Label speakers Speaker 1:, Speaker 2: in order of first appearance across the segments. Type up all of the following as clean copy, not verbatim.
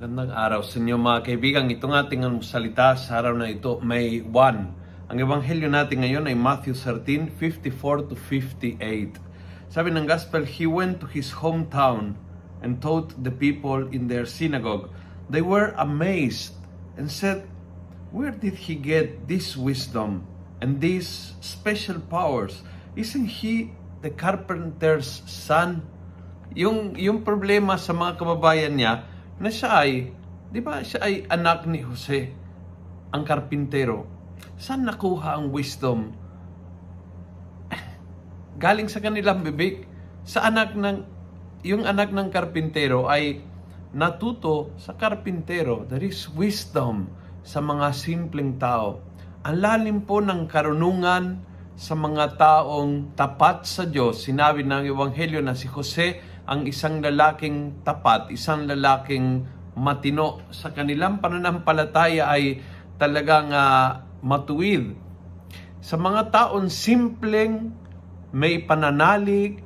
Speaker 1: Magandang araw sa inyo mga kaibigan. Itong ating salita sa araw na ito, May 1. Ang ebanghelyo natin ngayon ay Matthew 13, 54 to 58. Sabi ng Gospel, He went to his hometown and taught the people in their synagogue. They were amazed and said, "Where did he get this wisdom and these special powers? Isn't he the carpenter's son?" Yung problema sa mga kababayan niya, na siya ay, di ba, siya ay anak ni Jose, ang karpintero. Saan nakuha ang wisdom? Galing sa kanilang bibig. Yung anak ng karpintero ay natuto sa karpintero. There is wisdom sa mga simpleng tao. Ang lalim po ng karunungan sa mga taong tapat sa Diyos. Sinabi ng ebanghelyo na si Jose ang isang lalaking tapat, isang lalaking matino. Sa kanilang pananampalataya ay talagang matuwid. Sa mga taong simpleng may pananalig,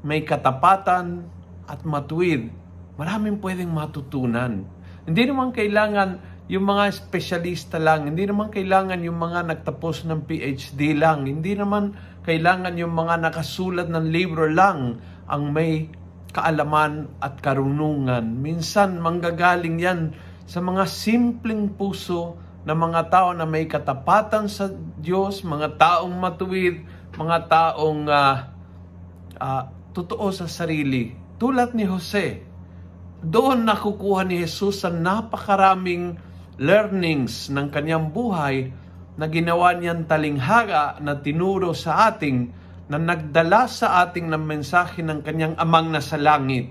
Speaker 1: may katapatan at matuwid, maraming pwedeng matutunan. Hindi naman kailangan yung mga espesyalista lang, hindi naman kailangan yung mga nagtapos ng PhD lang, hindi naman kailangan yung mga nakasulat ng libro lang ang may kaalaman at karunungan. Minsan manggagaling yan sa mga simpleng puso na mga tao na may katapatan sa Diyos, mga taong matuwid, mga taong totoo sa sarili. Tulad ni Jose, doon nakukuha ni Jesus sa napakaraming learnings ng kanyang buhay na ginawa niyang talinghaga na tinuro sa ating, na nagdala sa ating ng mensahe ng kanyang amang nasa langit,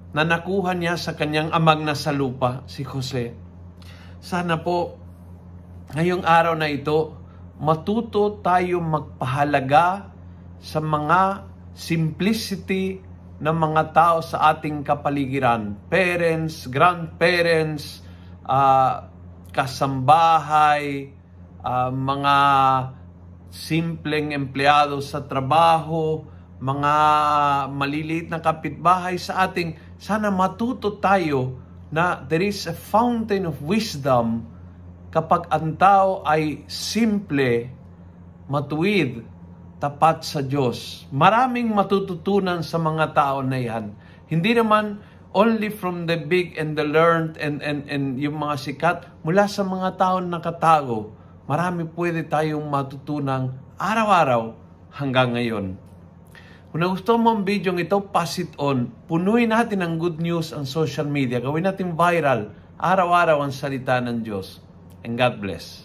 Speaker 1: na nakuha niya sa kanyang amang nasa lupa, si Jose. Sana po, ngayong araw na ito, matuto tayo magpahalaga sa mga simplicity ng mga tao sa ating kapaligiran. Parents, grandparents, kasambahay, mga simpleng empleyado sa trabaho, mga maliliit na kapitbahay sa ating, sana matuto tayo na there is a fountain of wisdom kapag ang tao ay simple, matuwid, tapat sa Diyos. Maraming matututunan sa mga tao na yan. Hindi naman only from the big and the learned and yung mga sikat, mula sa mga tao nakatago. Marami pwede tayong matutunang araw-araw hanggang ngayon. Kung nagustuhan mo ang video ito, pass it on. Punuin natin ang good news ang social media. Gawin natin viral. Araw-araw ang salita ng Diyos. And God bless.